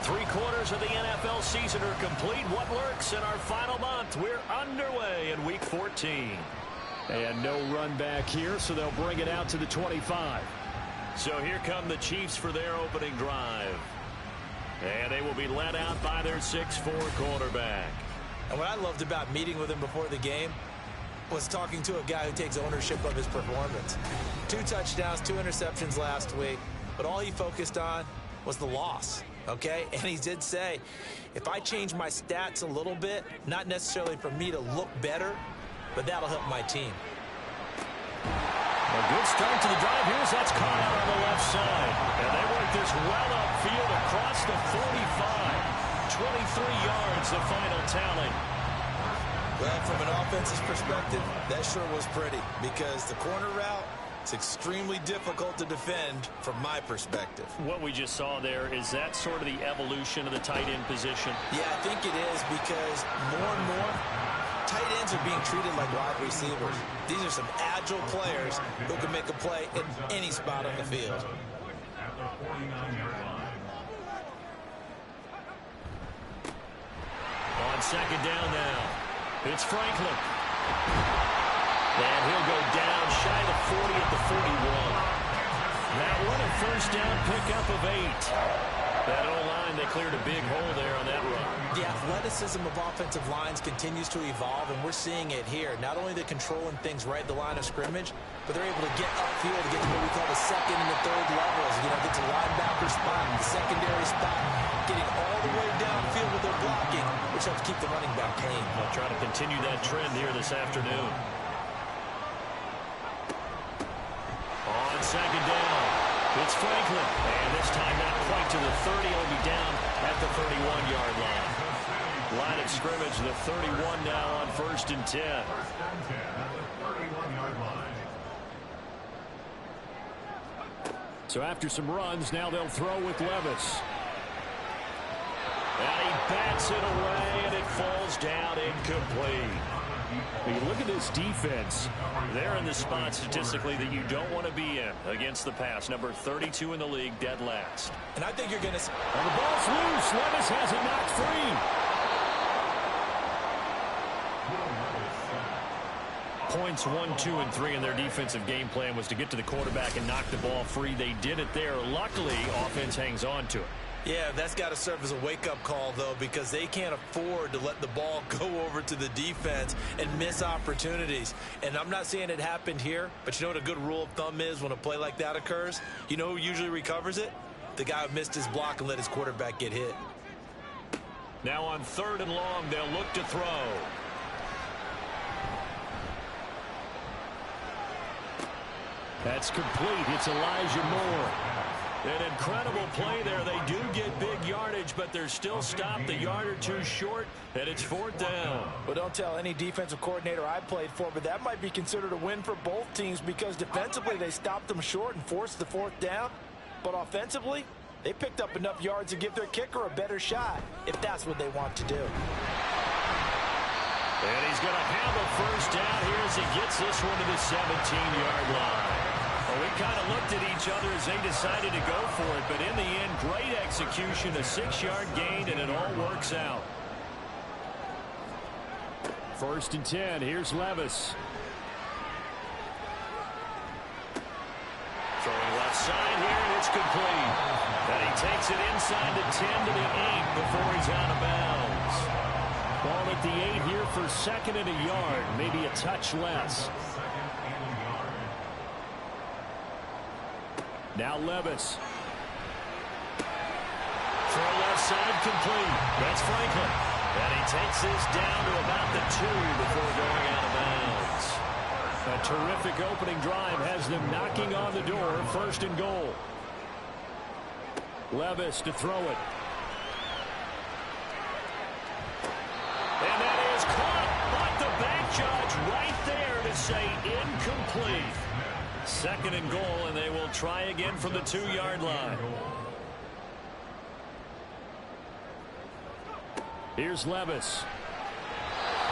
Three-quarters of the NFL season are complete. What lurks in our final month? We're underway in Week 14. And no run back here, so they'll bring it out to the 25. So here come the Chiefs for their opening drive. And they will be led out by their 6'4 quarterback. And what I loved about meeting with him before the game was talking to a guy who takes ownership of his performance. 2 touchdowns, 2 interceptions last week, but all he focused on was the loss, okay? And he did say, if I change my stats a little bit, not necessarily for me to look better, but that'll help my team. A good start to the drive. Here's that's caught out on the left side. And they work this well upfield across the 45. 23 yards, the final tally. Well, from an offensive perspective, that sure was pretty because the corner route, it's extremely difficult to defend from my perspective. What we just saw there, is that sort of the evolution of the tight end position? Yeah, I think it is because more and more tight ends are being treated like wide receivers. These are some agile players who can make a play at any spot on the field. On second down now, it's Franklin. And he'll go down shy of the 40 at the 41. Now what a first down pickup of 8. That O-line, they cleared a big hole there on that run. The athleticism of offensive lines continues to evolve, and we're seeing it here. Not only they're controlling things right at the line of scrimmage, but they're able to get upfield to get to what we call the second and the third levels. You know, get to linebacker spot, the secondary spot, getting all the way downfield with their blocking, which helps keep the running back clean. They'll try to continue that trend here this afternoon. On second down, it's Franklin. And this time not quite to the 30. He'll be down at the 31-yard line. Line of scrimmage, the 31 now on 1st and 10. So after some runs, now they'll throw with Levis. And he bats it away, and it falls down incomplete. When you look at this defense, they're in the spot statistically that you don't want to be in against the pass. Number 32 in the league, dead last. And I think you're going to... And the ball's loose. Levis has it knocked free. Points 1, 2, and 3 in their defensive game plan was to get to the quarterback and knock the ball free. They did it there. Luckily, offense hangs on to it. Yeah, that's got to serve as a wake-up call, though, because they can't afford to let the ball go over to the defense and miss opportunities. And I'm not saying it happened here, but you know what a good rule of thumb is when a play like that occurs? You know who usually recovers it? The guy who missed his block and let his quarterback get hit. Now on 3rd and long, they'll look to throw. That's complete. It's Elijah Moore. An incredible play there. They do get big yardage, but they're still stopped a yard or two short, and it's 4th down. Well, don't tell any defensive coordinator I played for, but that might be considered a win for both teams because defensively they stopped them short and forced the 4th down. But offensively, they picked up enough yards to give their kicker a better shot if that's what they want to do. And he's going to have a first down here as he gets this one to the 17-yard line. Well, we kind of looked at each other as they decided to go for it, but in the end, great execution, a 6-yard gain, and it all works out. 1st and 10. Here's Levis. Throwing left side here, and it's complete. And he takes it inside the 10 to the 8 before he's out of bounds. Ball at the 8 here for 2nd and a yard, maybe a touch less. Now Levis. Throw left side complete. That's Franklin. And he takes this down to about the 2 before going out of bounds. A terrific opening drive has them knocking on the door. 1st and goal. Levis to throw it. And that is caught. But the back judge right there to say incomplete. 2nd and goal, and they will try again from the 2-yard line. Here's Levis.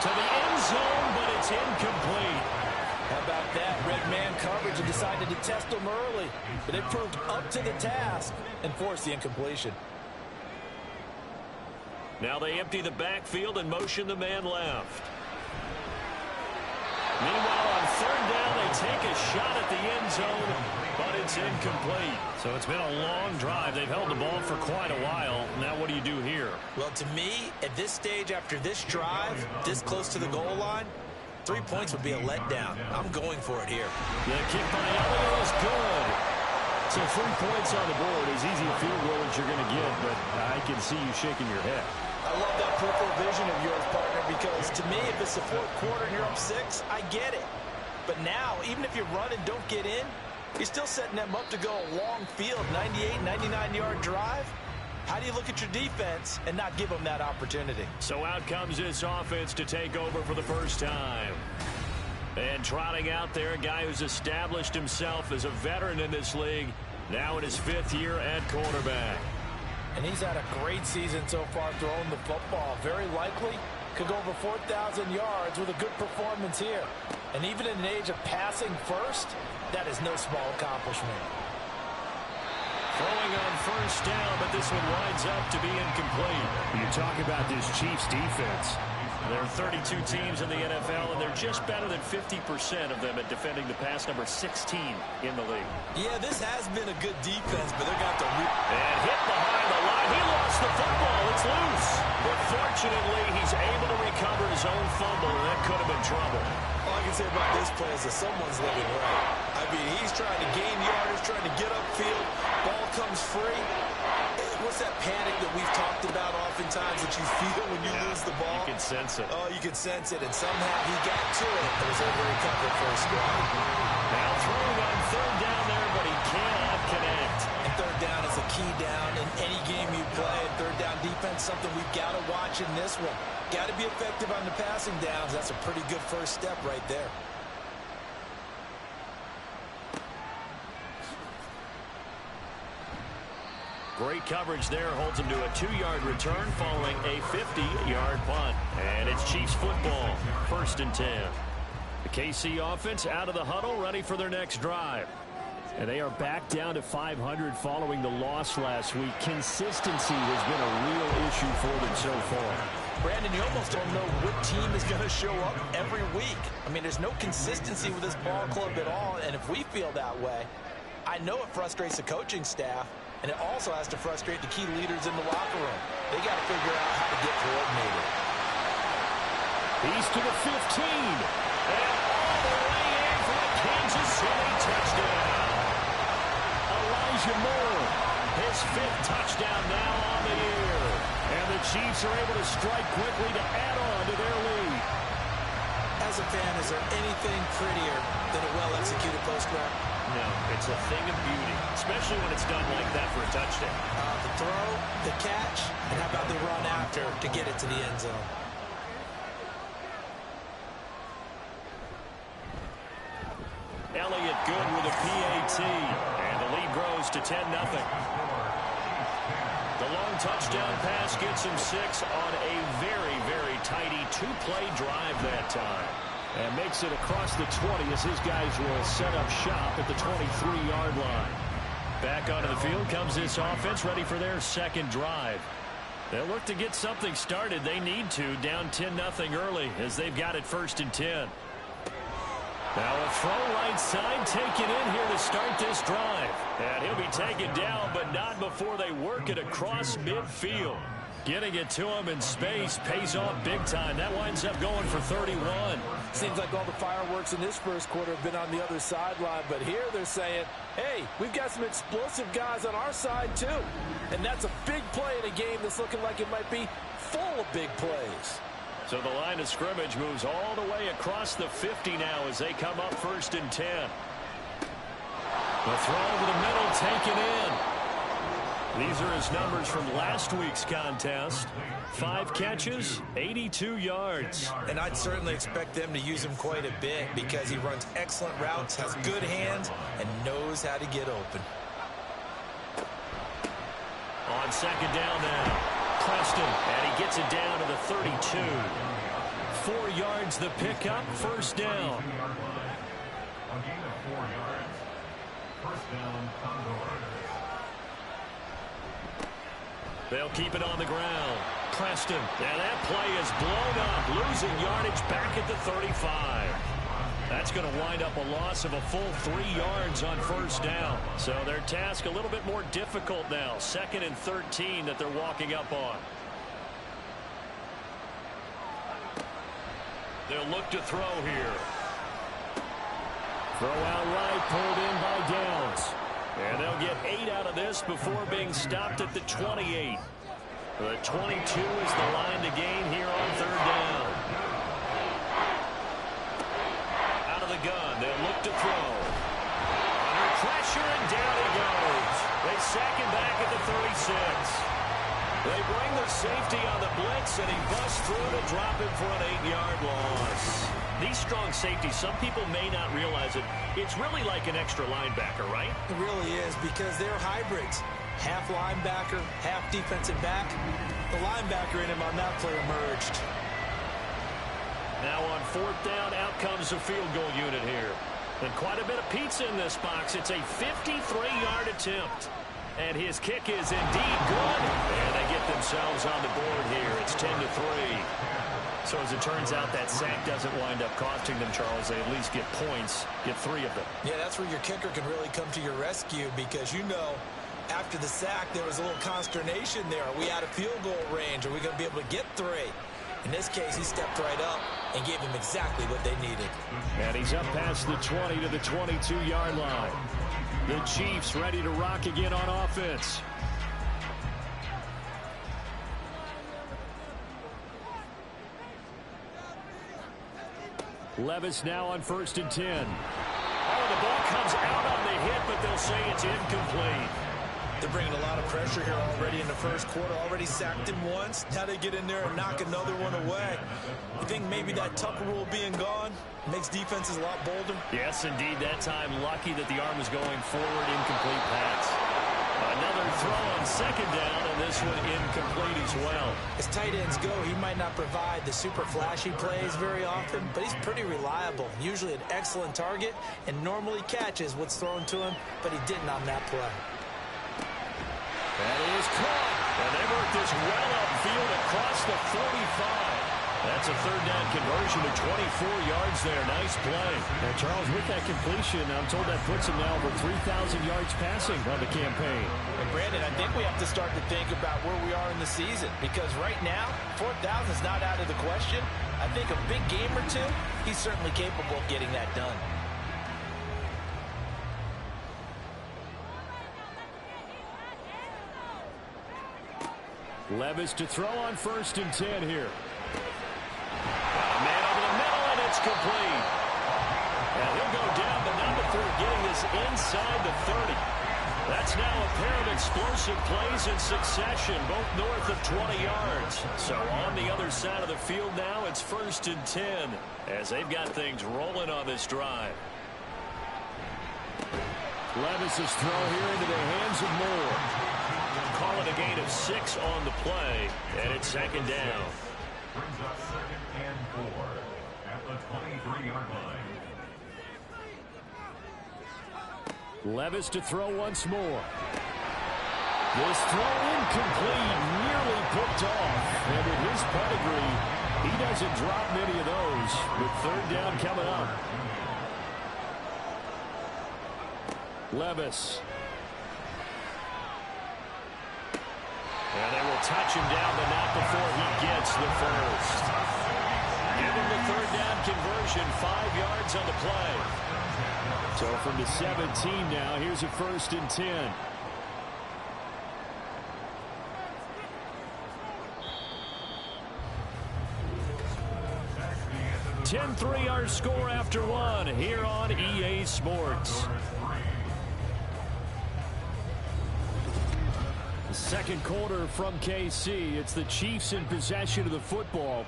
To the end zone, but it's incomplete. How about that? Red man coverage and decided to test them early. But they proved up to the task and forced the incompletion. Now they empty the backfield and motion the man left. Meanwhile, on third down, they take a shot at the end zone, but it's incomplete. So it's been a long drive. They've held the ball for quite a while. Now what do you do here? Well, to me, at this stage after this drive, this close to the goal line, 3 points would be a letdown. I'm going for it here. The kick by Elliott is good. So 3 points on the board, as easy a field goal as you're going to get, but I can see you shaking your head. I love that peripheral vision of yours, partner, because to me, if it's the fourth quarter and you're up 6, I get it. But now, even if you run and don't get in, you're still setting them up to go a long field, 98, 99-yard drive. How do you look at your defense and not give them that opportunity? So out comes this offense to take over for the first time. And trotting out there, a guy who's established himself as a veteran in this league, now in his 5th year at quarterback. And he's had a great season so far throwing the football. Very likely could go over 4,000 yards with a good performance here. And even in an age of passing first, that is no small accomplishment. Throwing on first down, but this one winds up to be incomplete. You talk about this Chiefs defense. There are 32 teams in the NFL, and they're just better than 50% of them at defending the pass, number 16 in the league. Yeah, this has been a good defense, but they're going to have to... And hit behind the line. He lost the football. It's loose. But fortunately, he's able to recover his own fumble, and that could have been trouble. All I can say about this play is that someone's living right. I mean, he's trying to gain yardage, trying to get upfield. Ball comes free. What's that panic that we've talked about oftentimes that you feel when you lose the ball? You can sense it. Oh, you can sense it, and somehow he got to it. It was able to recover for a strike. Now throwing on third down there, but he cannot connect. And third down is a key down in any game you play. And third down defense, something we've got to watch in this one. Got to be effective on the passing downs. That's a pretty good first step right there. Great coverage there, holds him to a 2-yard return following a 50-yard punt. And it's Chiefs football, 1st and 10. The KC offense out of the huddle, ready for their next drive. And they are back down to 500 following the loss last week. Consistency has been a real issue for them so far. Brandon, you almost don't know what team is going to show up every week. I mean, there's no consistency with this ball club at all, and if we feel that way, I know it frustrates the coaching staff, and it also has to frustrate the key leaders in the locker room. They got to figure out how to get coordinated. He's to the 15. And all the way in for the Kansas City touchdown. Elijah Moore, his 5th touchdown now on the year. And the Chiefs are able to strike quickly to add on to their lead. As a fan, is there anything prettier than a well-executed post route? No, it's a thing of beauty, especially when it's done like that for a touchdown. The throw, the catch, and how about the run after to get it to the end zone? Elliott good with a PAT, and the lead grows to 10-0. The long touchdown pass gets him 6 on a very, very tidy 2-play drive that time. And makes it across the 20 as his guys will set up shop at the 23-yard line. Back onto the field comes this offense, ready for their 2nd drive. They'll look to get something started. They need to, down 10-0 early as they've got it 1st and 10. Now a throw right side taken in here to start this drive. And he'll be taken down, but not before they work it across midfield. Getting it to him in space pays off big time. That winds up going for 31. Seems like all the fireworks in this first quarter have been on the other sideline, but here they're saying, hey, we've got some explosive guys on our side too. And that's a big play in a game that's looking like it might be full of big plays. So the line of scrimmage moves all the way across the 50 now as they come up 1st and 10. The throw over the middle taken in. These are his numbers from last week's contest. 5 catches, 82 yards. And I'd certainly expect them to use him quite a bit because he runs excellent routes, has good hands, and knows how to get open. On 2nd down now, Preston, and he gets it down to the 32. 4 yards the pickup, 1st down. A gain of 4 yards. 1st down, Condors. They'll keep it on the ground. Preston. And that play is blown up, losing yardage back at the 35. That's going to wind up a loss of a full 3 yards on first down. So their task a little bit more difficult now. 2nd and 13 that they're walking up on. They'll look to throw here. Throw out right, pulled in by Downs. And they'll get 8 out of this before being stopped at the 28. The 22 is the line to gain here on 3rd down. Out of the gun, they'll look to throw. Under pressure, and down he goes. They sack him back at the 36. They bring the safety on the blitz, and he busts through to drop him for an 8-yard loss. These strong safeties, some people may not realize it. It's really like an extra linebacker, right? It really is, because they're hybrids. Half linebacker, half defensive back. The linebacker in him on that play emerged. Now on 4th down, out comes the field goal unit here. And quite a bit of pizza in this box. It's a 53-yard attempt. And his kick is indeed good. And they get themselves on the board here. It's 10-3. So as it turns out, that sack doesn't wind up costing them, Charles. They at least get points, get 3 of them. Yeah, that's where your kicker can really come to your rescue, because you know after the sack there was a little consternation there. Are we out of field goal range? Are we going to be able to get 3? In this case, he stepped right up and gave them exactly what they needed. And he's up past the 20 to the 22-yard line. The Chiefs ready to rock again on offense. Levis now on 1st and 10. Oh, the ball comes out on the hit, but they'll say it's incomplete. They're bringing a lot of pressure here already in the first quarter. Already sacked him once. Now they get in there and knock another one away. You think maybe that Tucker rule being gone makes defenses a lot bolder? Yes, indeed. That time, lucky that the arm was going forward. Incomplete pass. Another throw on 2nd down, and this one incomplete as well. As tight ends go, he might not provide the super flashy plays very often, but he's pretty reliable. Usually an excellent target, and normally catches what's thrown to him, but he didn't on that play. That is caught. And they work this well upfield across the 45. That's a 3rd down conversion to 24 yards there. Nice play. Now, Charles, with that completion, I'm told that puts him now over 3,000 yards passing on the campaign. And Brandon, I think we have to start to think about where we are in the season, because right now, 4,000 is not out of the question. I think a big game or two, he's certainly capable of getting that done. Levis to throw on 1st and 10 here. Man over the middle, and it's complete. And he'll go down, but not before getting this inside the 30. That's now a pair of explosive plays in succession, both north of 20 yards. So on the other side of the field now, it's 1st and 10, as they've got things rolling on this drive. Levis's throw here into the hands of Moore. Call it a gain of 6 on the play, and it's 2nd down. Brings up 2nd and 4 at the 23-yard line. Levis to throw once more. This throw incomplete, nearly picked off. And with his pedigree, he doesn't drop many of those with 3rd down coming up. Levis. And they will touch him down, but not before he gets the first. Give him the 3rd down conversion, 5 yards on the play. So from the 17 now, here's a 1st and 10. Ten 10-3 our score after 1 here on EA Sports. Second quarter from KC. It's the Chiefs in possession of the football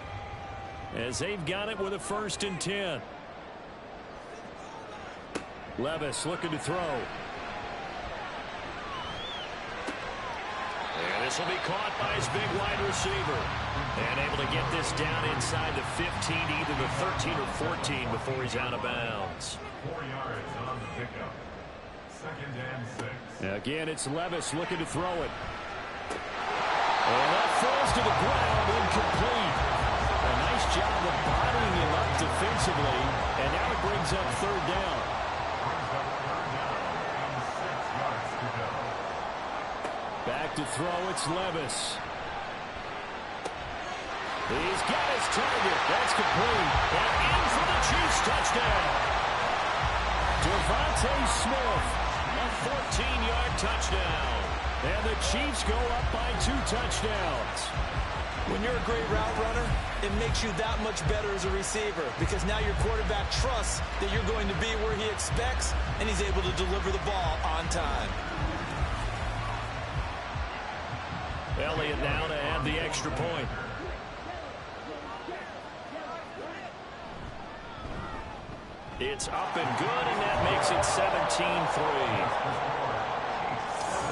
as they've got it with a 1st and 10. Levis looking to throw. And this will be caught by his big wide receiver. And able to get this down inside the 15, either the 13 or 14 before he's out of bounds. 4 yards on the pickup. 2nd and 6. Again, it's Levis looking to throw it. And that falls to the ground, incomplete. A nice job of bodying him up defensively, and now it brings up third down. Back to throw, it's Levis. He's got his target. That's complete. And in for the Chiefs touchdown. Devontae Smith, a 14-yard touchdown. And the Chiefs go up by 2 touchdowns. When you're a great route runner, it makes you that much better as a receiver because now your quarterback trusts that you're going to be where he expects, and he's able to deliver the ball on time. Elliott now to add the extra point. It's up and good, and that makes it 17-3.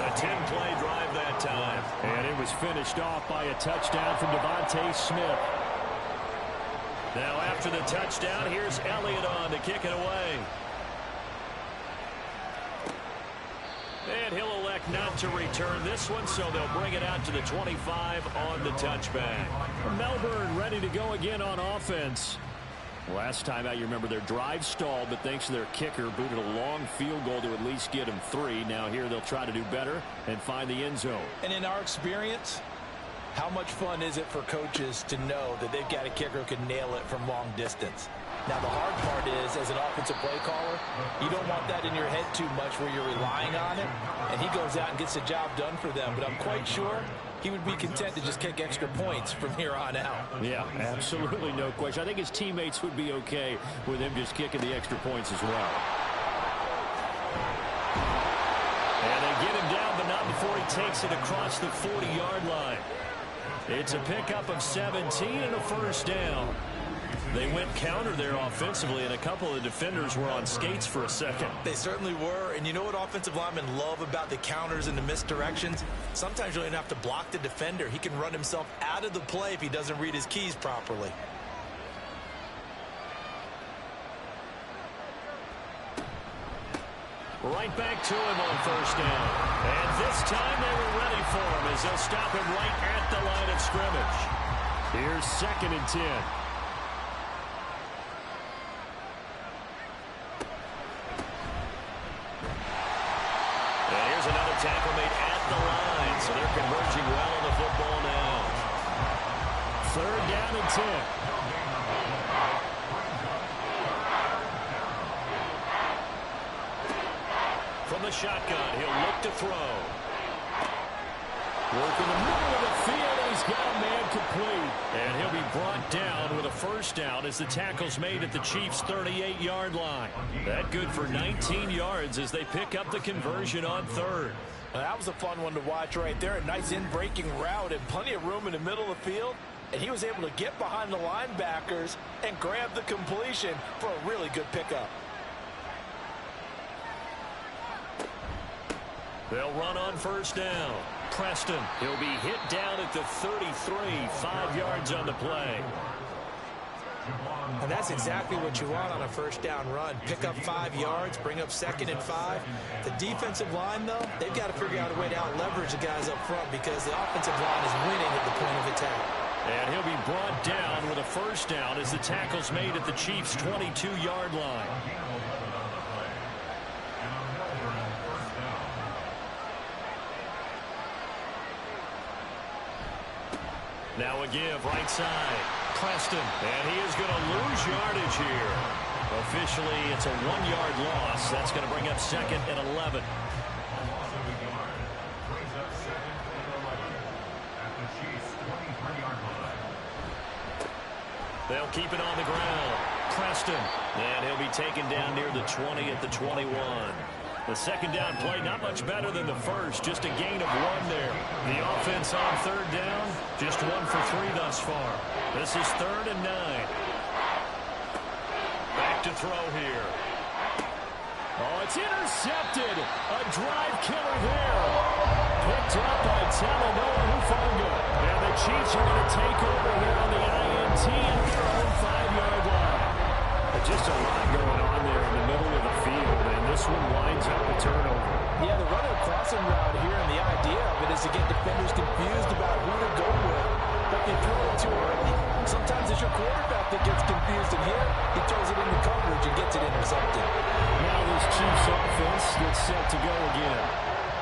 A 10-play drive that time. And it was finished off by a touchdown from Devontae Smith. Now after the touchdown, here's Elliott on to kick it away. And he'll elect not to return this one, so they'll bring it out to the 25 on the touchback. Melbourne ready to go again on offense. Last time out, you remember their drive stalled, but thanks to their kicker, booted a long field goal to at least get him 3. Now here they'll try to do better and find the end zone. And in our experience, how much fun is it for coaches to know that they've got a kicker who can nail it from long distance? Now, the hard part is, as an offensive play caller, you don't want that in your head too much where you're relying on it, and he goes out and gets the job done for them. But I'm quite sure he would be content to just kick extra points from here on out. Yeah, absolutely no question. I think his teammates would be okay with him just kicking the extra points as well. And they get him down, but not before he takes it across the 40-yard line. It's a pickup of 17 and a first down. They went counter there offensively, and a couple of defenders were on skates for a second. They certainly were, and you know what offensive linemen love about the counters and the misdirections? Sometimes you don't even have to block the defender. He can run himself out of the play if he doesn't read his keys properly. Right back to him on first down. And this time they were ready for him as they'll stop him right at the line of scrimmage. Here's 2nd and 10. And here's another tackle made at the line, so they're converging well on the football now. 3rd down and 10. From the shotgun, he'll look to throw. Working the middle of the field, and he's got a man complete. And he'll be brought down with a first down as the tackle's made at the Chiefs' 38-yard line. That good for 19 yards as they pick up the conversion on 3rd. Well, that was a fun one to watch right there. A nice in-breaking route and plenty of room in the middle of the field. And he was able to get behind the linebackers and grab the completion for a really good pickup. They'll run on first down. Preston, he'll be hit down at the 33, 5 yards on the play. And that's exactly what you want on a first down run. Pick up 5 yards, bring up 2nd and 5. The defensive line, though, they've got to figure out a way to out-leverage the guys up front because the offensive line is winning at the point of attack. And he'll be brought down with a first down as the tackle's made at the Chiefs' 22-yard line. Now a give right side. Preston, and he is going to lose yardage here. Officially, it's a 1-yard loss. That's going to bring up 2nd and 11. They'll keep it on the ground. Preston, and he'll be taken down near the 20 at the 21. The 2nd down play, not much better than the first, just a gain of 1 there. The offense on 3rd down, just 1 for 3 thus far. This is 3rd and 9. Back to throw here. Oh, it's intercepted. A drive killer there. Picked up by Talanoa Hufanga. And the Chiefs are going to take over here on the INT at their own 5-yard line. Just a lot going on there in the middle of the field, and this one winds up a turnover. Yeah, the running crossing route here, and the idea of it is to get defenders confused about who to go with, but they throw it too early. Sometimes it's your quarterback that gets confused, and here he throws it into coverage and gets it intercepted. Now this Chiefs offense gets set to go again.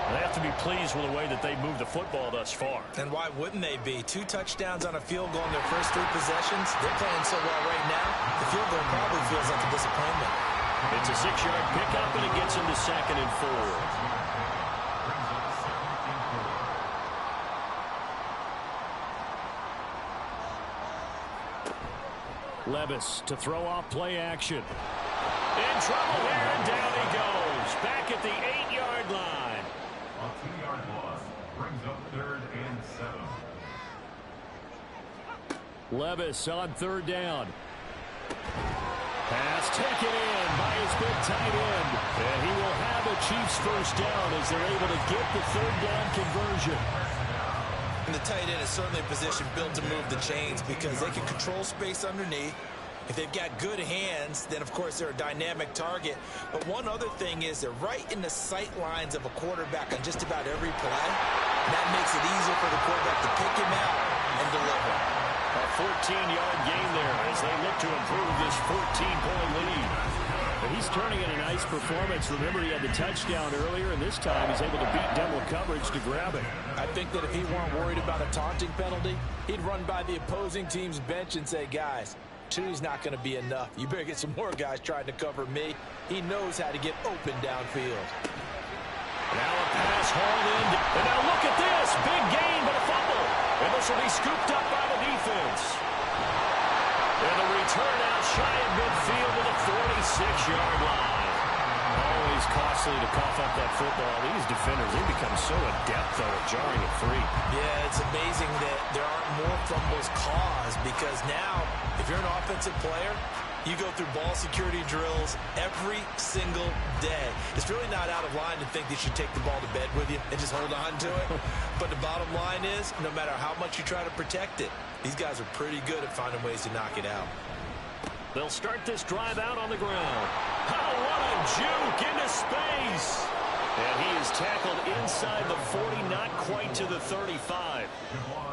They have to be pleased with the way that they moved the football thus far. And why wouldn't they be? 2 touchdowns on a field goal in their first 3 possessions. They're playing so well right now, the field goal probably feels like a disappointment. It's a 6-yard pickup, and it gets into 2nd and 4. Levis to throw off play action. In trouble here, and down he goes. Back at the 8-yard line. A 2-yard loss brings up 3rd and 7. Levis on 3rd down. Pass taken in by his big tight end. And he will have a Chiefs first down as they're able to get the 3rd down conversion. And the tight end is certainly a position built to move the chains because they can control space underneath. If they've got good hands, then of course they're a dynamic target. But one other thing is they're right in the sight lines of a quarterback on just about every play. And that makes it easier for the quarterback to pick him out and deliver. A 14-yard gain there as they look to improve this 14-point lead. But he's turning in a nice performance. Remember, he had the touchdown earlier, and this time he's able to beat double coverage to grab it. I think that if he weren't worried about a taunting penalty, he'd run by the opposing team's bench and say, guys, 2's not going to be enough. You better get some more guys trying to cover me. He knows how to get open downfield. Now a pass hauled in. And now look at this. Big gain, but a fumble. And this will be scooped up by the defense. And the return out shy of midfield to the 46-yard line. Always costly to cough up that football. These defenders, they become so adept, though, at jarring it free. Yeah, it's amazing that there aren't more fumbles caused because now, if you're an offensive player, you go through ball security drills every single day. It's really not out of line to think that you should take the ball to bed with you and just hold on to it. But the bottom line is, no matter how much you try to protect it, these guys are pretty good at finding ways to knock it out. They'll start this drive out on the ground. Oh, what a juke into space. And he is tackled inside the 40, not quite to the 35.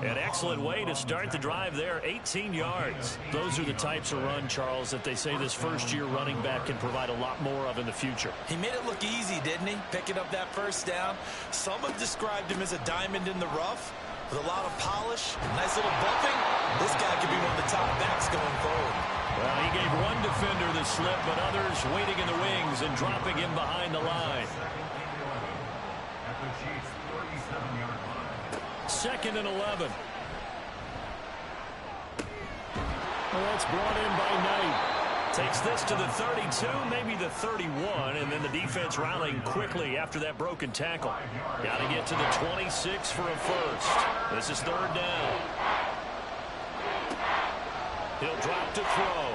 An excellent way to start the drive there, 18 yards. Those are the types of run, Charles, that they say this first-year running back can provide a lot more of in the future. He made it look easy, didn't he? Picking up that first down. Some have described him as a diamond in the rough with a lot of polish, nice little bumping. This guy could be one of the top backs going forward. Well, he gave one defender the slip, but others waiting in the wings and dropping him behind the line. At the Chiefs' 37-yard line. 2nd and 11. Well, that's brought in by Knight. Takes this to the 32, maybe the 31, and then the defense rallying quickly after that broken tackle. Got to get to the 26 for a first. This is 3rd down. He'll drop to throw.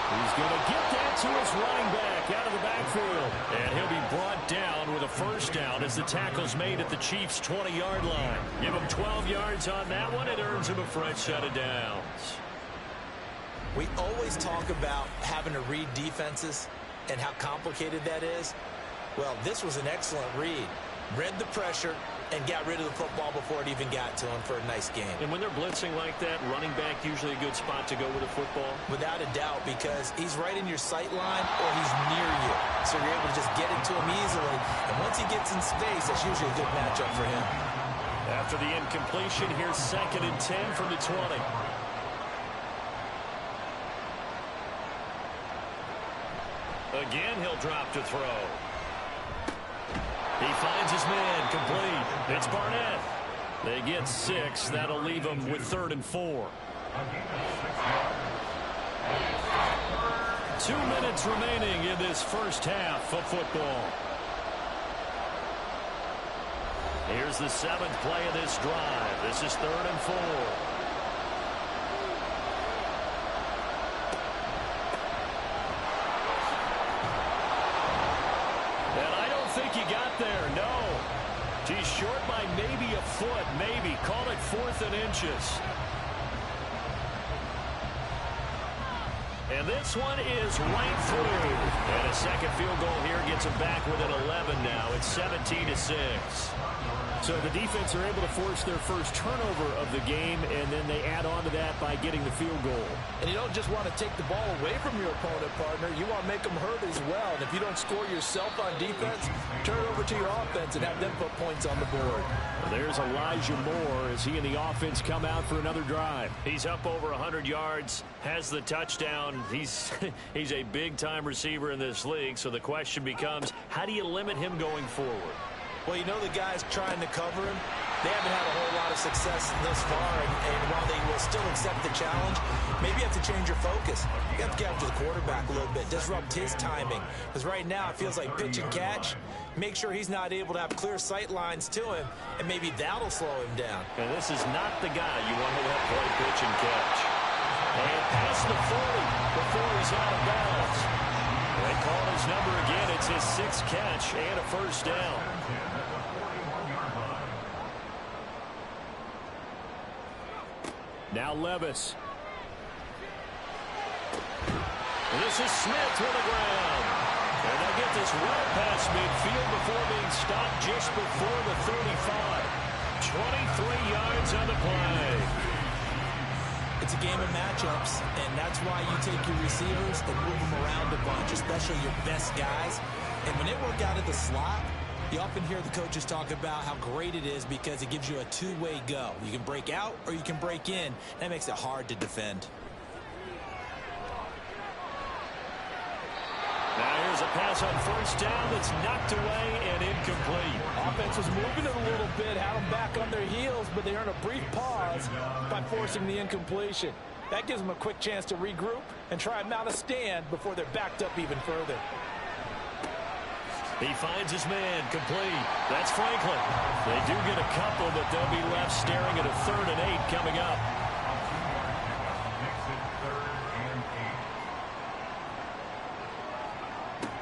He's going to get that to his running back out of the backfield. And he'll be brought down with a first down as the tackle's made at the Chiefs' 20-yard line. Give him 12 yards on that one. It earns him a fresh set of downs. We always talk about having to read defenses and how complicated that is. Well, this was an excellent read. Read the pressure and got rid of the football before it even got to him for a nice game. And when they're blitzing like that, running back usually a good spot to go with a football? Without a doubt, because he's right in your sight line or he's near you. So you're able to just get it to him easily. And once he gets in space, that's usually a good matchup for him. After the incompletion, here's 2nd and 10 from the 20. Again, he'll drop to throw. He finds his man, complete. It's Barnett. They get 6. That'll leave them with 3rd and 4. 2 minutes remaining in this first half of football. Here's the 7th play of this drive. This is 3rd and 4. He got there, no. He's short by maybe a foot, maybe. Call it 4th and inches. And this one is right through. And a second field goal here gets him back within 11 now. It's 17-6. So the defense are able to force their first turnover of the game, and then they add on to that by getting the field goal. And you don't just want to take the ball away from your opponent, partner. You want to make them hurt as well. And if you don't score yourself on defense, turn it over to your offense and have them put points on the board. Well, there's Elijah Moore as he and the offense come out for another drive. He's up over 100 yards, has the touchdown. He's a big-time receiver in this league, so the question becomes, how do you limit him going forward? Well, you know the guys trying to cover him, they haven't had a whole lot of success thus far, and while they will still accept the challenge, maybe you have to change your focus. You have to get up to the quarterback a little bit, disrupt his timing, because right now it feels like pitch and catch. Make sure he's not able to have clear sight lines to him, and maybe that'll slow him down. And this is not the guy you want to let play pitch and catch. And past the 40 before he's out of bounds. They call his number again. It's his 6th catch and a first down. Now Levis. And this is Smith to the ground. And they'll get this well past midfield before being stopped just before the 35. 23 yards on the play. It's a game of matchups, and that's why you take your receivers and move them around a bunch, especially your best guys. And when they work out at the slot, you often hear the coaches talk about how great it is because it gives you a two-way go. You can break out or you can break in. That makes it hard to defend. Now here's a pass on first down that's knocked away and incomplete. Offense was moving it a little bit, had them back on their heels, but they earned a brief pause by forcing the incompletion. That gives them a quick chance to regroup and try and mount a stand before they're backed up even further. He finds his man, complete. That's Franklin. They do get a couple, but they'll be left staring at a 3rd and 8 coming up.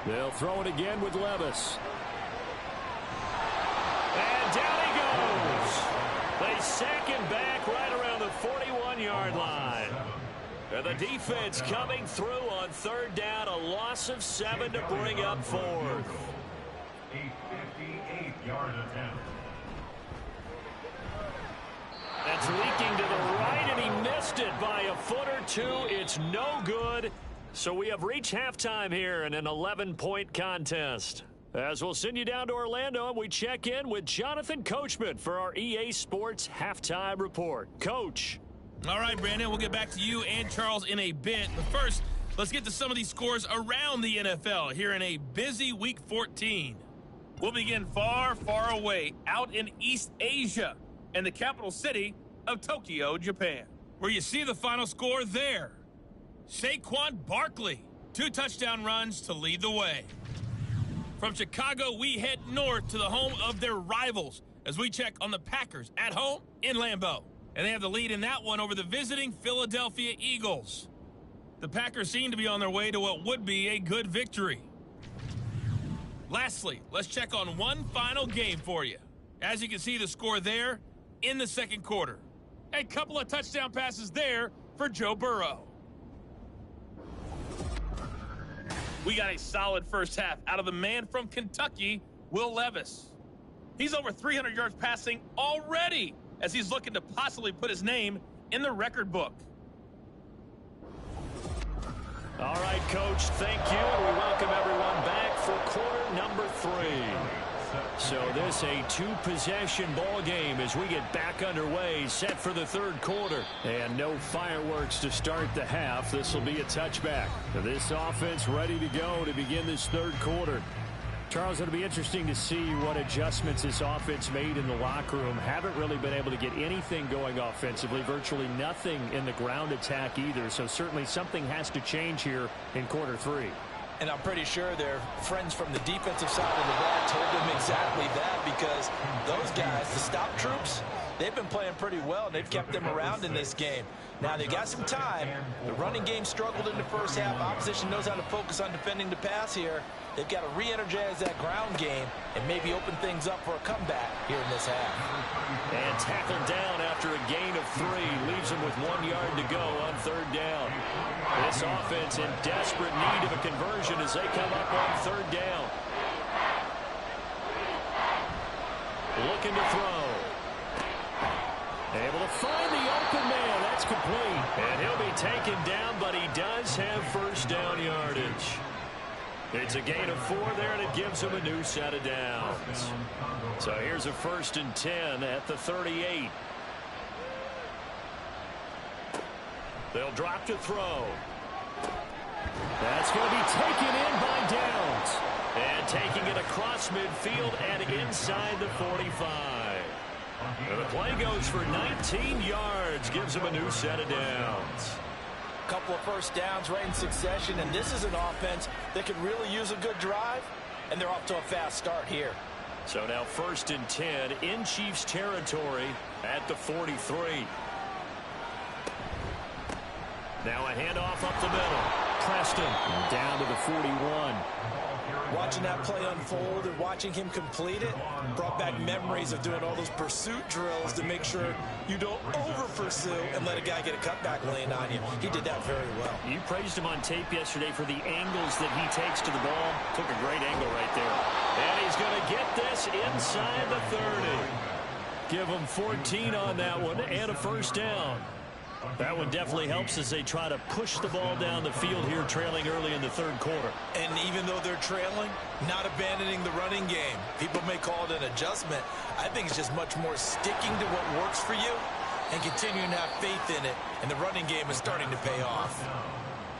They'll throw it again with Levis. And down he goes. They sack him back right around the 41-yard line. And the defense coming through on 3rd down, a loss of 7 to bring up 4th. A 58-yard attempt. That's leaking to the right, and he missed it by a foot or two. It's no good. So we have reached halftime here in an 11-point contest. As we'll send you down to Orlando, and we check in with Jonathan Coachman for our EA Sports Halftime Report. Coach. All right, Brandon, we'll get back to you and Charles in a bit. But first, let's get to some of these scores around the NFL here in a busy Week 14. We'll begin far, far away out in East Asia and the capital city of Tokyo, Japan, where you see the final score there. Saquon Barkley, 2 touchdown runs to lead the way. From Chicago, we head north to the home of their rivals as we check on the Packers at home in Lambeau. And they have the lead in that one over the visiting Philadelphia Eagles. The Packers seem to be on their way to what would be a good victory. Lastly, let's check on one final game for you. As you can see the score there in the second quarter. A couple of touchdown passes there for Joe Burrow. We got a solid first half out of the man from Kentucky, Will Levis. He's over 300 yards passing already as he's looking to possibly put his name in the record book. All right, Coach, thank you, and we welcome everyone back for quarter number 3. So this a 2-possession ball game as we get back underway, set for the 3rd quarter. And no fireworks to start the half. This will be a touchback. This offense ready to go to begin this 3rd quarter. Charles, it'll be interesting to see what adjustments this offense made in the locker room. Haven't really been able to get anything going offensively, virtually nothing in the ground attack either. So certainly something has to change here in quarter 3. And I'm pretty sure their friends from the defensive side of the ball told them exactly that, because those guys, the stop troops, they've been playing pretty well, and they've kept them around in this game. Now, they got some time. The running game struggled in the first half. Opposition knows how to focus on defending the pass here. They've got to re-energize that ground game and maybe open things up for a comeback here in this half. And tackled down after a gain of 3. Leaves him with 1 yard to go on 3rd down. This offense in desperate need of a conversion as they come up on 3rd down. Looking to throw. Able to find the open man. That's complete. And he'll be taken down, but he does have first down yardage. It's a gain of 4 there, and it gives him a new set of downs. So here's a 1st and 10 at the 38. They'll drop to throw. That's going to be taken in by Downs. And taking it across midfield and inside the 45. And the play goes for 19 yards, gives him a new set of downs. Couple of first downs right in succession, and this is an offense that could really use a good drive, and they're off to a fast start here. So now 1st and 10 in Chiefs territory at the 43. Now a handoff up the middle. Preston down to the 41. Watching that play unfold and watching him complete it brought back memories of doing all those pursuit drills to make sure you don't over-pursue and let a guy get a cutback lane on you. He did that very well. You praised him on tape yesterday for the angles that he takes to the ball. Took a great angle right there. And he's going to get this inside the 30. Give him 14 on that one and a first down. That one definitely helps as they try to push the ball down the field here, trailing early in the 3rd quarter. And even though they're trailing, not abandoning the running game. People may call it an adjustment. I think it's just much more sticking to what works for you and continuing to have faith in it. And the running game is starting to pay off.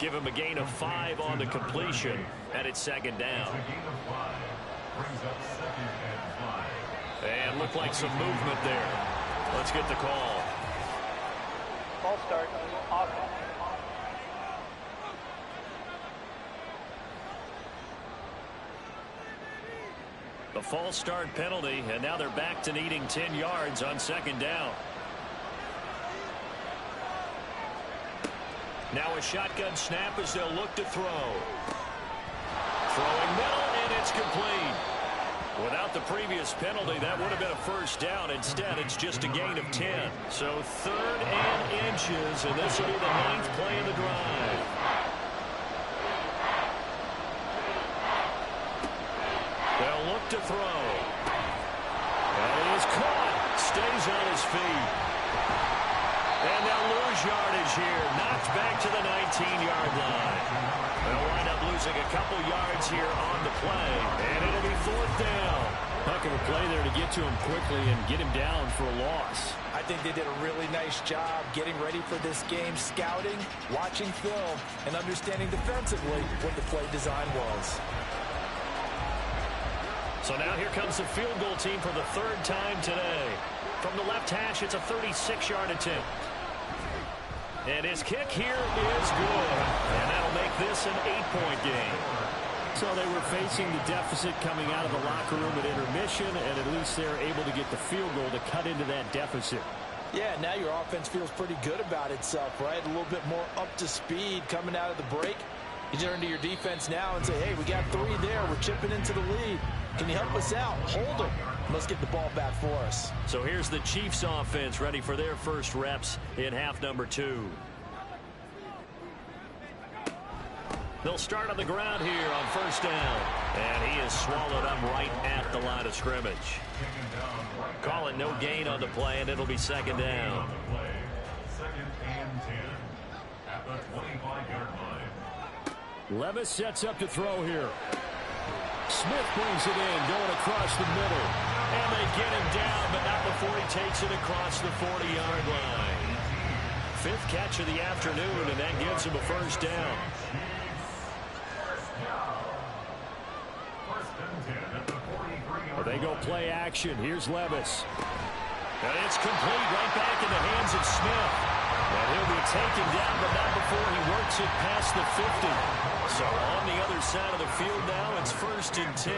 Give him a gain of 5 on the completion, and it's 2nd down. And looked like some movement there. Let's get the call. False start. Offense. The false start penalty, and now they're back to needing 10 yards on 2nd down. Now a shotgun snap as they'll look to throw. Throwing middle, and it's complete. Without the previous penalty, that would have been a first down. Instead, it's just a gain of 10. So 3rd and inches, and this will be the 9th play of the drive. They'll look to throw. And he is caught. Stays on his feet. And they'll lose yardage here. Knocked back to the 19-yard line. They'll wind up losing a couple yards here on the play, and it'll be 4th down. Heck of a play there to get to him quickly and get him down for a loss. I think they did a really nice job getting ready for this game, scouting, watching film, and understanding defensively what the play design was. So now here comes the field goal team for the 3rd time today. From the left hash, it's a 36-yard attempt. And his kick here is good. And that'll make this an 8-point game. So they were facing the deficit coming out of the locker room at intermission, and at least they're able to get the field goal to cut into that deficit. Yeah, now your offense feels pretty good about itself, right? A little bit more up to speed coming out of the break. You turn to your defense now and say, hey, we got 3 there. We're chipping into the lead. Can you help us out? Hold them. Let's get the ball back for us. So here's the Chiefs offense ready for their first reps in half number 2. They'll start on the ground here on 1st down. And he is swallowed up right at the line of scrimmage. Call it no gain on the play, and it'll be 2nd down. 2nd and 10 at the 25-yard line. Levis sets up to throw here. Smith brings it in, going across the middle. And they get him down, but not before he takes it across the 40-yard line. 5th catch of the afternoon, and that gives him a first down. Well, they go play action. Here's Levis. And it's complete right back in the hands of Smith. And he'll be taken down, but not before he works it past the 50. So on the other side of the field now, it's 1st and 10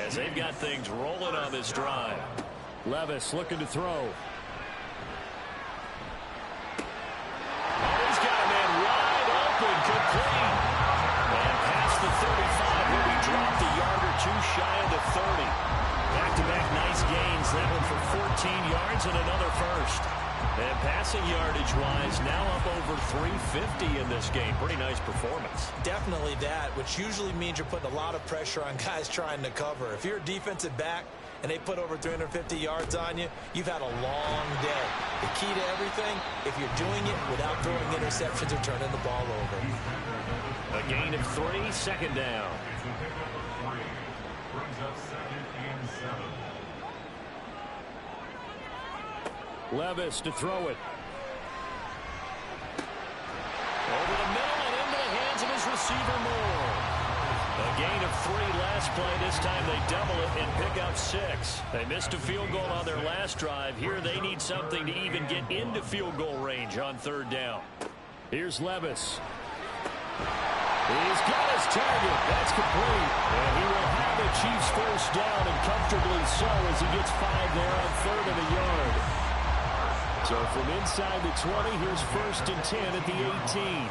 as they've got things rolling on this drive. Levis looking to throw. Oh, he's got a man wide open, complete. And past the 35, where he dropped a yard or 2 shy of the 30. Back-to-back nice gains. That one for 14 yards and another first. And passing yardage-wise, now up over 350 in this game. Pretty nice performance. Definitely that, which usually means you're putting a lot of pressure on guys trying to cover. If you're a defensive back, and they put over 350 yards on you, you've had a long day. The key to everything, if you're doing it without throwing interceptions or turning the ball over. A gain of 3, second down. Brings up 2nd and 7. Levis to throw it. Over the middle and into the hands of his receiver Moore. A gain of 3 last play. This time they double it and pick up 6. They missed a field goal on their last drive. Here they need something to even get into field goal range on 3rd down. Here's Levis. He's got his target. That's complete. And he will have the Chiefs first down, and comfortably so, as he gets 5 there on 3rd and a yard. So from inside the 20, here's 1st and 10 at the 18.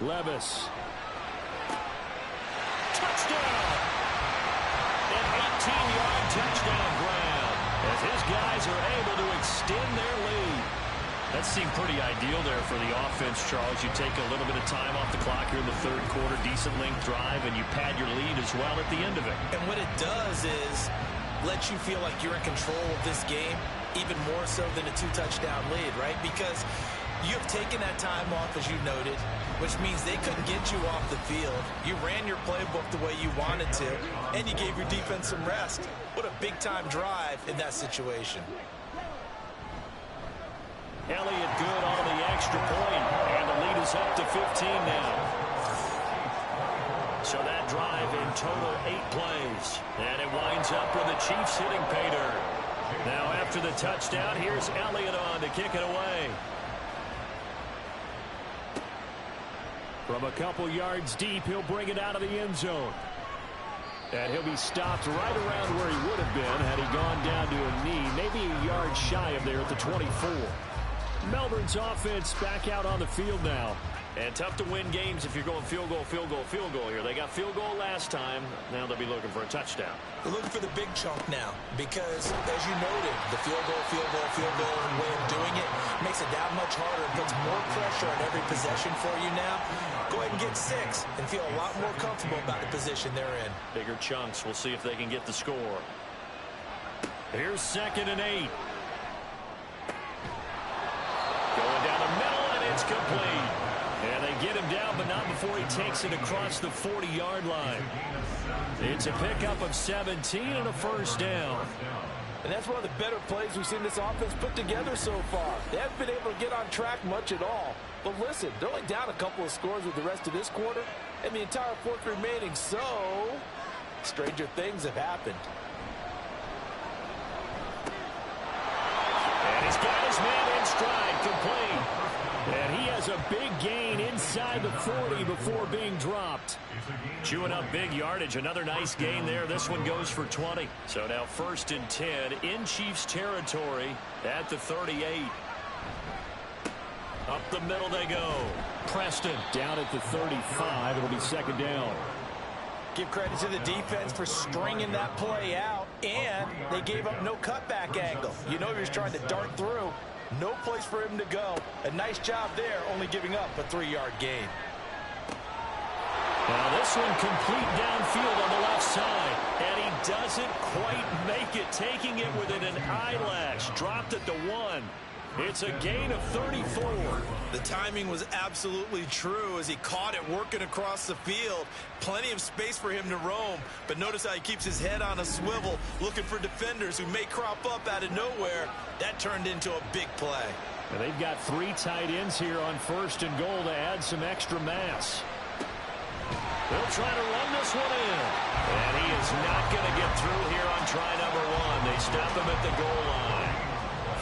Levis. Touchdown! An 18-yard touchdown grab as his guys are able to extend their lead. That seemed pretty ideal there for the offense, Charles. You take a little bit of time off the clock here in the 3rd quarter, decent length drive, and you pad your lead as well at the end of it. And what it does is let you feel like you're in control of this game, even more so than a 2-touchdown lead, right? Because you have taken that time off, as you noted, which means they couldn't get you off the field. You ran your playbook the way you wanted to, and you gave your defense some rest. What a big-time drive in that situation. Elliott good on the extra point, and the lead is up to 15 now. So that drive in total 8 plays, and it winds up with the Chiefs hitting pay dirt. Now after the touchdown, here's Elliott on to kick it away. From a couple yards deep, he'll bring it out of the end zone. And he'll be stopped right around where he would have been had he gone down to a knee, maybe a yard shy of there at the 24. Melbourne's offense back out on the field now. And tough to win games if you're going field goal, field goal, field goal here. They got field goal last time. Now they'll be looking for a touchdown. They're looking for the big chunk now because, as you noted, the field goal way of doing it makes it that much harder. It puts more pressure on every possession for you now. Go ahead and get 6 and feel a lot more comfortable about the position they're in. Bigger chunks. We'll see if they can get the score. Here's 2nd and 8. Going down the middle, and it's complete. And they get him down, but not before he takes it across the 40-yard line. It's a pickup of 17 and a first down. And that's one of the better plays we've seen this offense put together so far. They haven't been able to get on track much at all. But listen, they're only down a couple of scores with the rest of this quarter, and the entire 4th remaining, so stranger things have happened. And he's got his man in stride, complete. And he has a big gain inside the 40 before being dropped. Chewing up big yardage. Another nice gain there. This one goes for 20. So now 1st and 10 in Chiefs territory at the 38. Up the middle they go. Preston Down at the 35. It'll be 2nd down. Give credit to the defense for stringing that play out, and they gave up no cutback angle. You know he was trying to dart through. No place for him to go. A nice job there, only giving up a 3-yard gain. Now this one complete downfield on the left side. And he doesn't quite make it, taking it within an eyelash. Dropped at the 1. It's a gain of 34. The timing was absolutely true as he caught it working across the field. Plenty of space for him to roam. But notice how he keeps his head on a swivel, looking for defenders who may crop up out of nowhere. That turned into a big play. And they've got 3 tight ends here on 1st and goal to add some extra mass. They'll try to run this one in. And he is not going to get through here on try number 1. They stop him at the goal line.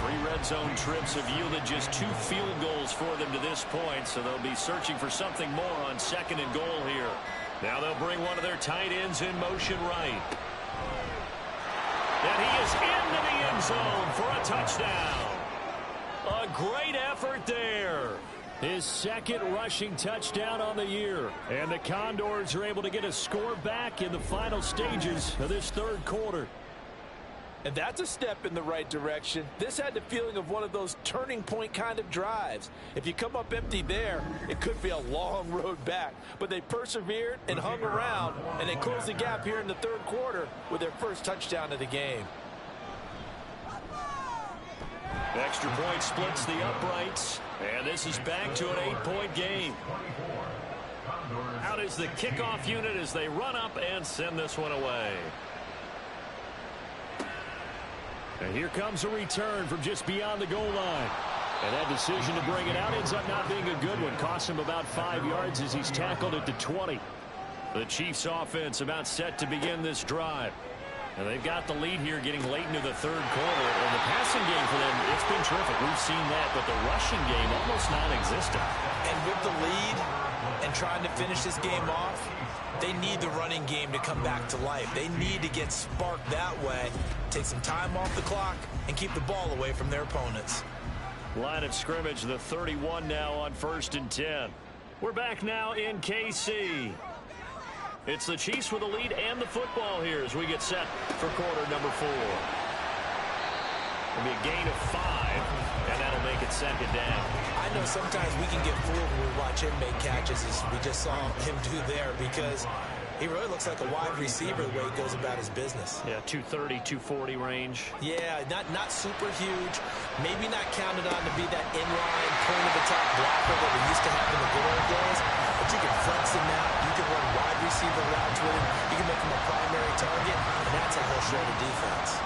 3 red zone trips have yielded just 2 field goals for them to this point, so they'll be searching for something more on 2nd and goal here. Now they'll bring one of their tight ends in motion right. And he is into the end zone for a touchdown. A great effort there. His 2nd rushing touchdown on the year. And the Condors are able to get a score back in the final stages of this 3rd quarter. And that's a step in the right direction. This had the feeling of one of those turning point kind of drives. If you come up empty there, it could be a long road back. But they persevered and hung around, and they closed the gap here in the third quarter with their first touchdown of the game. Extra point splits the uprights, and this is back to an 8-point game. Out is the kickoff unit as they run up and send this one away. And here comes a return from just beyond the goal line. And that decision to bring it out ends up not being a good one. Costs him about 5 yards as he's tackled at the 20. The Chiefs offense about set to begin this drive. And they've got the lead here getting late into the third quarter. And the passing game for them, it's been terrific. We've seen that, but the rushing game almost non-existent. And with the lead and trying to finish this game off, they need the running game to come back to life. They need to get sparked that way, take some time off the clock, and keep the ball away from their opponents. Line of scrimmage, the 31 now on 1st and 10. We're back now in KC. It's the Chiefs with the lead and the football here as we get set for quarter number 4. It'll be a gain of 5, and that'll make it 2nd down. I know sometimes we can get fooled when we watch him make catches, as we just saw him do there, because he really looks like a wide receiver the way he goes about his business. Yeah, 230, 240 range. Yeah, not super huge. Maybe not counted on to be that inline, point-of-attack blocker that we used to have in the good old days. But you can flex him out. You can run wide receiver routes with him. You can make him a primary target, and that's how he'll show the defense.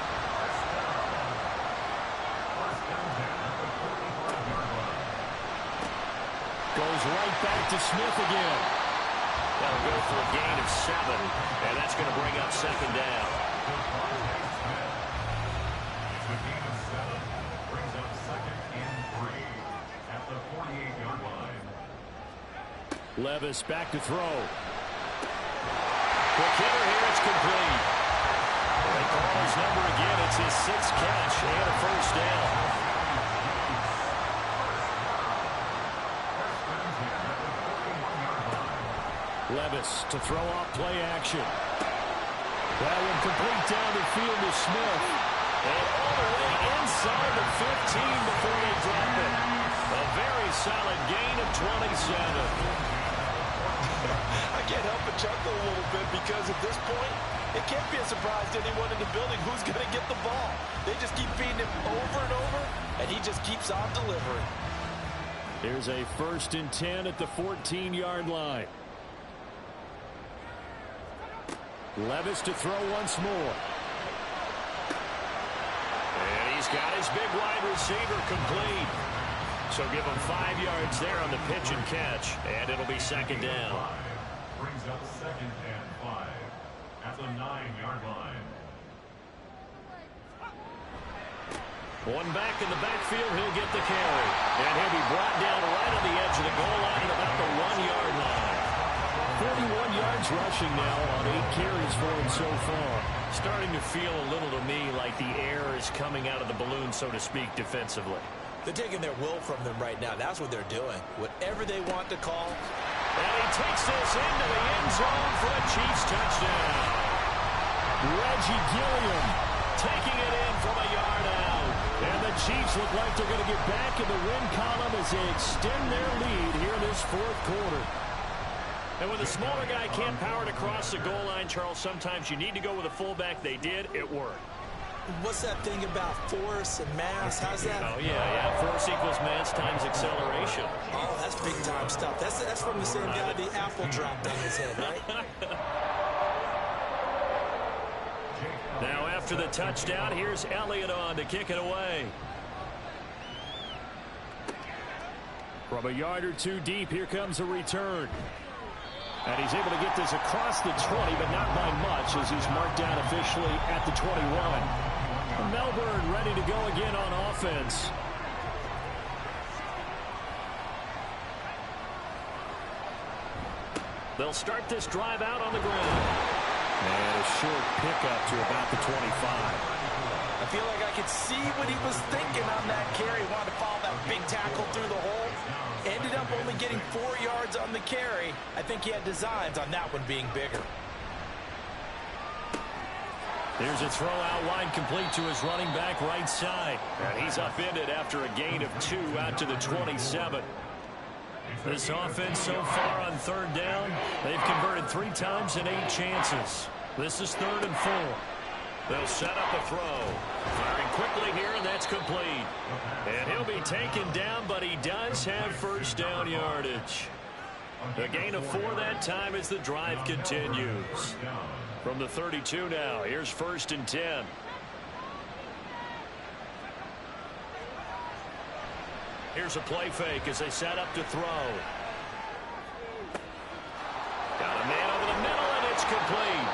Goes right back to Smith again. That'll go for a gain of 7, and that's going to bring up 2nd down. It's a gain of 7. Brings up 2nd and 3 at the 48-yard line. Levis back to throw. Quick hitter here, it's complete. They call his number again. It's his 6th catch and a 1st down. Levis to throw off play action. That one complete down the field to Smith. And all the way inside the 15 before they drop it. A very solid gain of 27. I can't help but chuckle a little bit because at this point, it can't be a surprise to anyone in the building who's going to get the ball. They just keep feeding him over and over, and he just keeps on delivering. Here's a 1st and 10 at the 14-yard line. Levis to throw once more. And he's got his big wide receiver complete. So give him 5 yards there on the pitch and catch, and it'll be 2nd down. Brings up 2nd and 5 at the 9-yard line. One back in the backfield, he'll get the carry. And he'll be brought down right on the edge of the goal line at about the 1-yard line. 41 yards rushing now on 8 carries for him so far. Starting to feel a little to me like the air is coming out of the balloon, so to speak, defensively. They're taking their will from them right now. That's what they're doing. Whatever they want to call. And he takes this into the end zone for a Chiefs touchdown. Reggie Gilliam taking it in from a yard out. And the Chiefs look like they're going to get back in the win column as they extend their lead here in this 4th quarter. And when the smaller guy can't power it across the goal line, Charles, sometimes you need to go with a fullback. They did. It worked. What's that thing about force and mass? How's that? Oh, yeah. Force equals mass times acceleration. Oh, that's big-time stuff. That's from the same guy the apple dropped on his head, right? Now, after the touchdown, here's Elliott on to kick it away. From a yard or 2 deep, here comes a return. And he's able to get this across the 20, but not by much, as he's marked down officially at the 21. Melbourne ready to go again on offense. They'll start this drive out on the ground. And a short pickup to about the 25. I feel like I could see what he was thinking on that carry. Wanted to follow that big tackle through the hole. Ended up only getting 4 yards on the carry. I think he had designs on that one being bigger. Here's a throw out wide, complete to his running back right side. And he's upended after a gain of 2 out to the 27. This offense so far on third down, they've converted 3 times in 8 chances. This is 3rd and 4. They'll set up a throw. Firing quickly here, and that's complete. And he'll be taken down, but he does have first down yardage. A gain of 4 that time as the drive continues. From the 32 now, here's 1st and 10. Here's a play fake as they set up to throw. Got a man over the middle, and it's complete.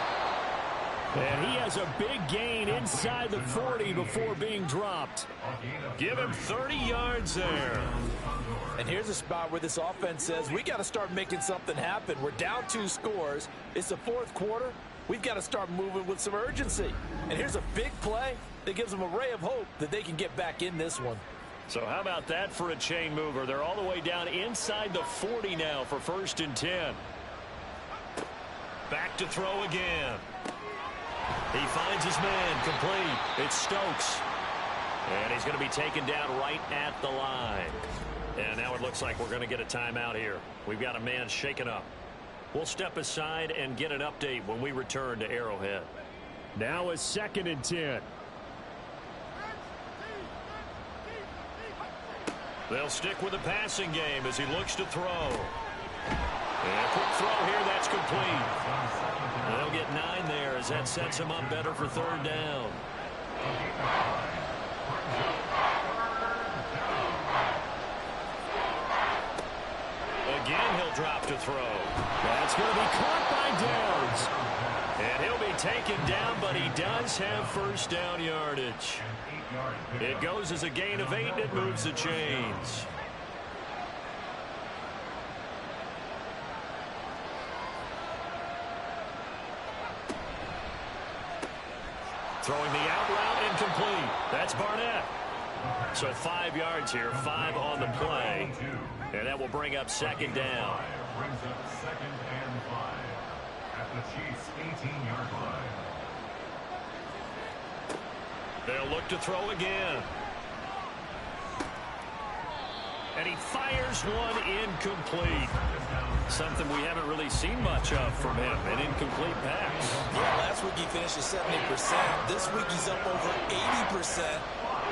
And he has a big gain inside the 40 before being dropped. Give him 30 yards there. And here's a spot where this offense says, we got to start making something happen. We're down 2 scores. It's the 4th quarter. We've got to start moving with some urgency. And here's a big play that gives them a ray of hope that they can get back in this one. So how about that for a chain mover? They're all the way down inside the 40 now for 1st and 10. Back to throw again. He finds his man, complete. It's Stokes. And he's going to be taken down right at the line. And now it looks like we're going to get a timeout here. We've got a man shaken up. We'll step aside and get an update when we return to Arrowhead. Now is 2nd and 10. They'll stick with the passing game as he looks to throw. And a quick throw here, that's complete. They'll get 9 there as that sets him up better for 3rd down. Again, he'll drop to throw. That's going to be caught by Downs. And he'll be taken down, but he does have first down yardage. It goes as a gain of 8, and it moves the chains. Throwing the out route, incomplete. That's Barnett. So 5 yards here, 5 on the play. And that will bring up 2nd down. Brings up 2nd and 5 at the Chiefs' 18-yard line. They'll look to throw again. And he fires one incomplete. Something we haven't really seen much of from him, an incomplete pass. Yeah, last week he finished at 70%. This week he's up over 80%.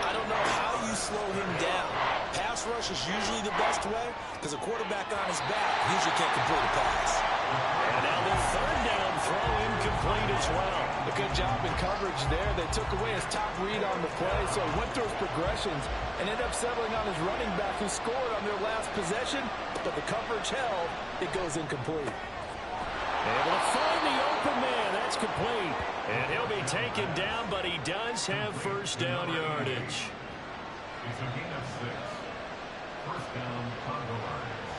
I don't know how you slow him down. Pass rush is usually the best way because a quarterback on his back usually can't complete a pass. And now the 3rd down throw incomplete as well. A good job in coverage there. They took away his top read on the play, so he went through his progressions and ended up settling on his running back who scored on their last possession, but the coverage held. It goes incomplete. Able to find the open man. That's complete. And he'll be taken down, but he does have first down yardage. It's a gain of 6. First down, Congo Lions.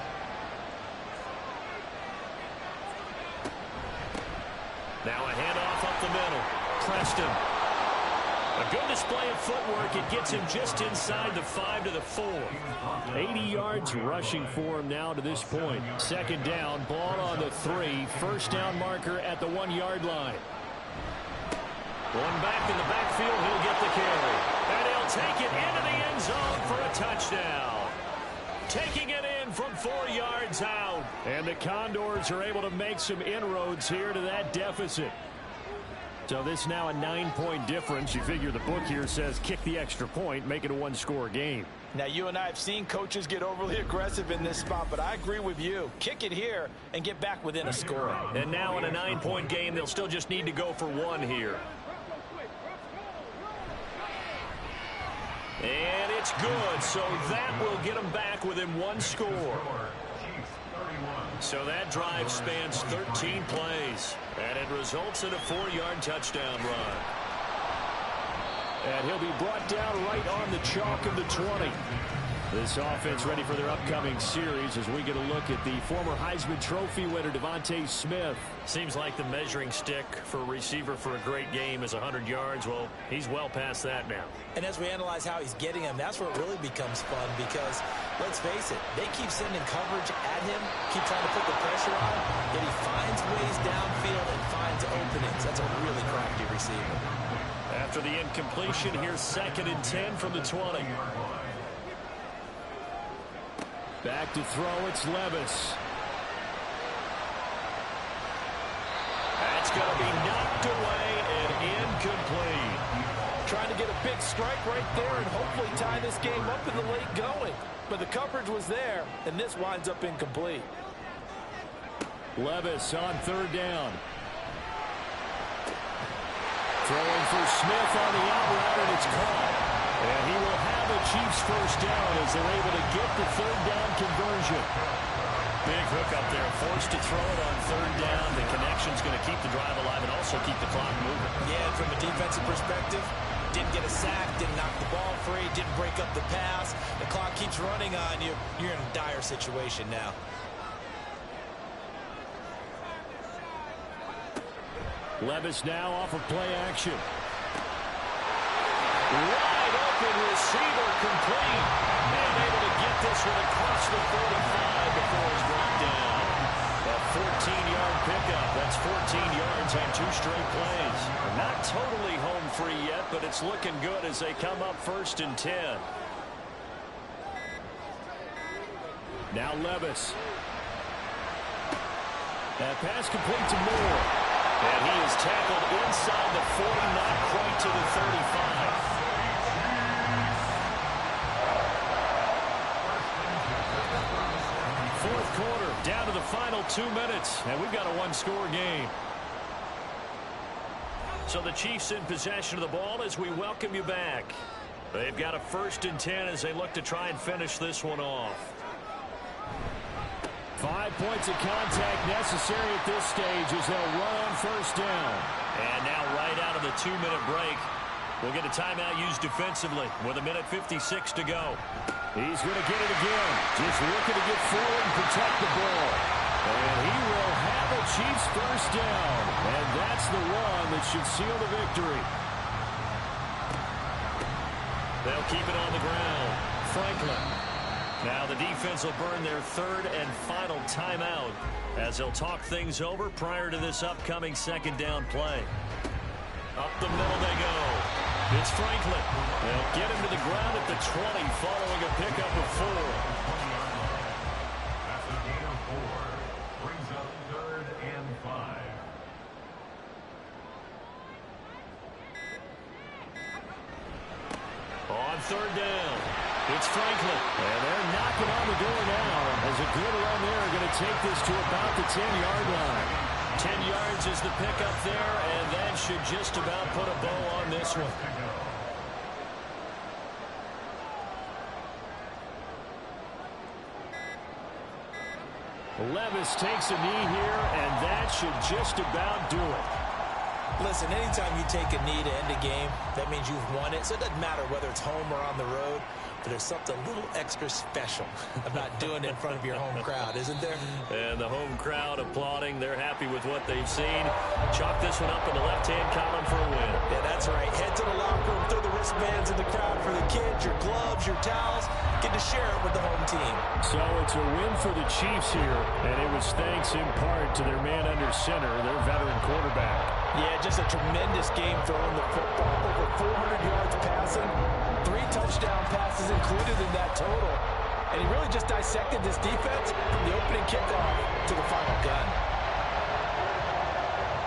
Now a handoff up the middle. Preston. A good display of footwork. It gets him just inside the 5 to the 4. 80 yards rushing for him now to this point. 2nd down, ball on the 3. First down marker at the 1-yard line. One back in the backfield, he'll get the carry. And he'll take it into the end zone for a touchdown. Taking it in from 4 yards out. And the Condors are able to make some inroads here to that deficit. So this now a 9-point difference. You figure the book here says kick the extra point, make it a 1-score game. Now, you and I have seen coaches get overly aggressive in this spot, but I agree with you. Kick it here and get back within a score. And now in a 9-point game, they'll still just need to go for 1 here. And it's good, so that will get them back within 1 score. So that drive spans 13 plays, and it results in a 4-yard touchdown run. And he'll be brought down right on the chalk of the 20. This offense ready for their upcoming series as we get a look at the former Heisman Trophy winner, Devontae Smith. Seems like the measuring stick for a receiver for a great game is 100 yards. Well, he's well past that now. And as we analyze how he's getting him, that's where it really becomes fun because, let's face it, they keep sending coverage at him, keep trying to put the pressure on, yet he finds ways downfield and finds openings. That's a really crafty receiver. After the incompletion, here's 2nd and 10 from the 20. Back to throw, it's Levis. That's going to be knocked away and incomplete. Trying to get a big strike right there and hopefully tie this game up in the late going. But the coverage was there, and this winds up incomplete. Levis on 3rd down. Throwing for Smith on the out route, and it's caught. And he will have a Chiefs 1st down as they're able to get the 3rd down conversion. Big hook up there, forced to throw it on 3rd down. The connection's going to keep the drive alive and also keep the clock moving. Yeah, and from a defensive perspective, didn't get a sack, didn't knock the ball free, didn't break up the pass. The clock keeps running on you. You're in a dire situation now. Levis now off of play action. Wide open receiver complete. And able to get this one across the 45 before he's brought down. A 14-yard pickup. That's 14 yards on 2 straight plays. Not totally home free yet, but it's looking good as they come up 1st and 10. Now Levis. That pass complete to Moore. And he is tackled inside the 40, not quite to the 35. Fourth quarter, down to the final 2 minutes, and we've got a 1-score game. So the Chiefs in possession of the ball as we welcome you back. They've got a 1st and 10 as they look to try and finish this one off. 5 points of contact necessary at this stage as they'll run on 1st down. And now right out of the 2-minute break, we'll get a timeout used defensively with 1:56 to go. He's going to get it again. Just looking to get forward and protect the ball. And he will have a Chiefs 1st down. And that's the one that should seal the victory. They'll keep it on the ground. Franklin. Now the defense will burn their 3rd and final timeout as they'll talk things over prior to this upcoming 2nd down play. Up the middle they go. It's Franklin. They'll get him to the ground at the 20 following a pickup of 4. That's a gain of 4. Brings up 3rd and 5. On 3rd down. It's Franklin. And they're knocking on the door now as a good run there going to take this to about the 10-yard line. 10 yards is the pickup there, and that should just about put a bow on this one. Levis takes a knee here, and that should just about do it. Listen, anytime you take a knee to end a game, that means you've won it. So it doesn't matter whether it's home or on the road. But there's something a little extra special about doing it in front of your home crowd, isn't there? And the home crowd applauding. They're happy with what they've seen. Chalk this one up in the left-hand column for a win. Yeah, that's right. Head to the locker room, throw the wristbands in the crowd for the kids, your gloves, your towels. Get to share it with the home team. So it's a win for the Chiefs here, and it was thanks in part to their man under center, their veteran quarterback. Yeah, just a tremendous game throwing the football. Over 400 yards passing. 3 touchdown passes included in that total. And he really just dissected this defense from the opening kickoff to the final gun.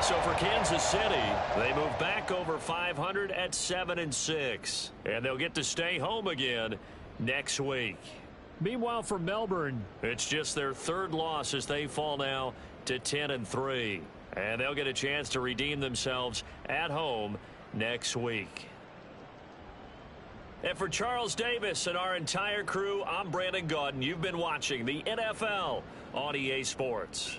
So for Kansas City, they move back over 500 at 7-6. And they'll get to stay home again next week. Meanwhile, for Melbourne, it's just their 3rd loss as they fall now to 10-3. And they'll get a chance to redeem themselves at home next week. And for Charles Davis and our entire crew, I'm Brandon Gaudin. You've been watching the NFL on EA Sports.